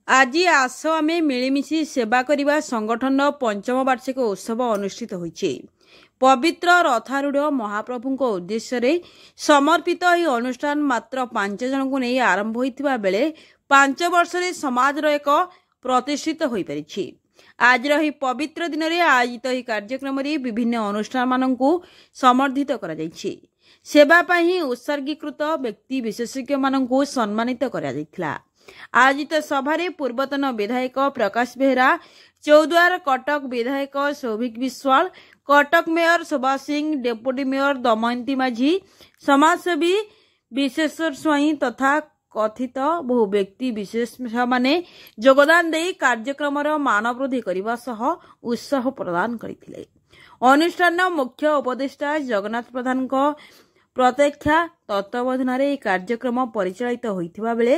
आज आस आम मिलमिशी सेवा करने संगठन पंचम वार्षिक उत्सव अनुष्ठित होइछे। पवित्र रथारूढ़ महाप्रभु उद्देश्य समर्पित यह अनुष्ठान मात्र 5 जन को नहीं आरंभ होइथिबा बेले 5 वर्ष समाज एक प्रतिष्ठित हो पारिछि। आज यह पवित्र दिन में आयोजित यह कार्यक्रम विभिन्न अनुष्ठान मानकु समर्थित करा जायछि। सेवा पाई उत्सर्गीकृत व्यक्ति विशेषज्ञ मानकु सम्मानित करा जायथिला। आयोजित सभारे पूर्वतन विधायक प्रकाश बेहरा, चौद्वार कटक विधायक Saubhik Vishwal, Cuttack mayor Subhash Singh, deputy mayor Damayanti माझी, समाजसेवी विश्वेश्वर स्वाई तथा कथित बहु व्यक्ति विशेष माने योगदान दे कार्यक्रम मान वृद्धि करने सह उत्साह प्रदान करथिले। अनुष्ठान मुख्य उपदेष्टा जगन्नाथ प्रधान प्रत्यक्षा तत्वावधान कार्यक्रम परिचालित होइथिबा बेले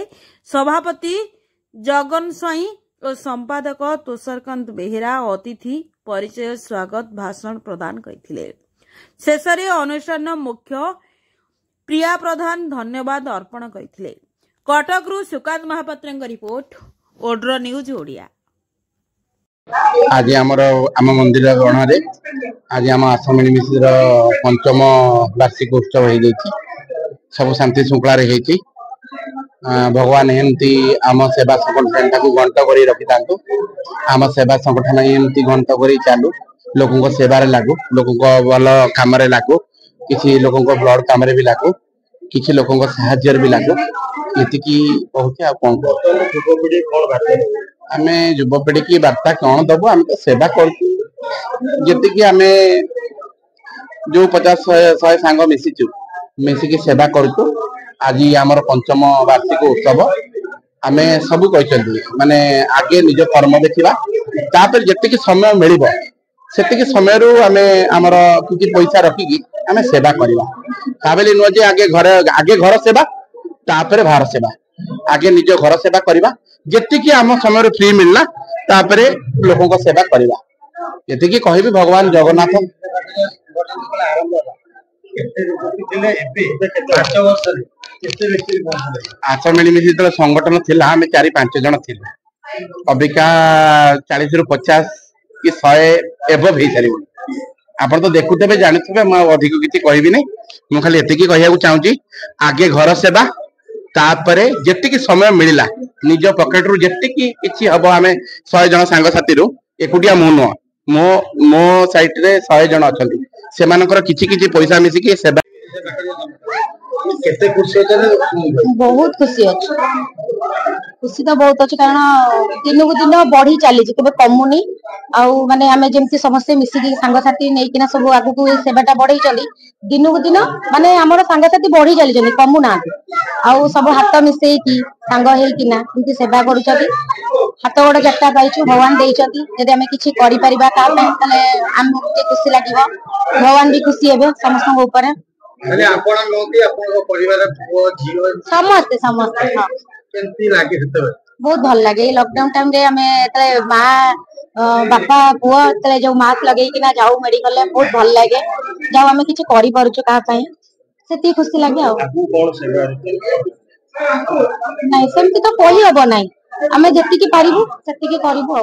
सभापति जगन स्वाई और संपादक तुषारकांत बेहेरा अतिथि परिचय स्वागत भाषण प्रदान करथिले। शेषरे अनुष्ठान मुख्य प्रिया प्रधान धन्यवाद अर्पण करथिले। कटकरू सुकांत महापात्र रिपोर्ट ओड्र न्यूज ओडिया। आज आम मंदिर गणरे आज आम आश्रम मिश्र पंचम वार्षिक उत्सव हो सब शांति श्रृंखला भगवान एमती आम सेवा संगठन घंट कर रखी था। आम सेवा संगठन एमती घंट कर चालू लोक सेवार लागू लोक भल कम लागू किसी लोक ब्लड कम भी लागू किसी लोक साहाଯ୍य भी लागू ये कहूँ आम युवपीढ़ी की वार्ता कौन दबु आम तो सेवा करती आम जो 50-100 सांग मिशिचु मिसिकी सेवा करूँ। आज आमर पंचम वार्षिक उत्सव आम सब कहते माने आगे निज कर्म देखा तापर जी समय मिल से समय आम आमर किसी पैसा रखिकी आम सेवा करवा नुहे आगे घर सेवा तापर बाहर सेवा आगे निज घर सेवा करवा जी आम समय फ्री मिलना तापर लोक सेवा करवा ये कहि भगवान जगन्नाथ आश्रम मिलमिशी जो संगठन थिला आम 4-5 जन थे अबिका 40 ରୁ 50 कि 100 एबव हो सारी आप तो देखुथे जानते अधिक किसी कहबी नहीं मुझे खाली एतिकी कहूँ चाहूँगी आगे घर सेवा तापरे जेतिकी समय मिलला निज पॉकेट रु जेतिकी किछि हबो आमे 100 जन सांग साथी रु एकुटिया मु न मो साइट रे 100 जन अछंती से मानकर किछि किछि पैसा मिसी के सेवा केते खुशी होते बहुत खुशी अछि खुशी तो बहुत अछि कारण दिन को दिन बढ़ी चली केबे कमुनी आउ माने आमे जेमति समस्त मिसी सांग साथी नै किना सब आगु को सेवाटा बढ़ई चली दिन को दिन माने हमर सांग साथी बढ़ी चली जनी कमु ना आउ सब हाथ मिसई की सांग हेई किना इनकी सेवा करू छथि। हाथ गोड़ जट्टा पाइछु भगवान देई छथि जदि हमें किछि करि परिबा ता तले हमहु के खुशी लागिवो भगवान भी खुशी हेबे समस्त ऊपर माने आपण नोती आपण परिवार जीव समस्त समस्त हां केंती लागे हेते बहुत भल लागे। लॉकडाउन टाइम रे हमें तले मां बापा पुआ तले जो मास्क लगेई किना जाऊ मेडिकल ले बहुत भल लागे जाऊ हमें किछि करि परछु का पई सेती खुशी लागे। आ कोन सेवा नहीं सेमती तो कहि हबो नहीं आमे जेतिकी पारिबु सेतिकी करिबु।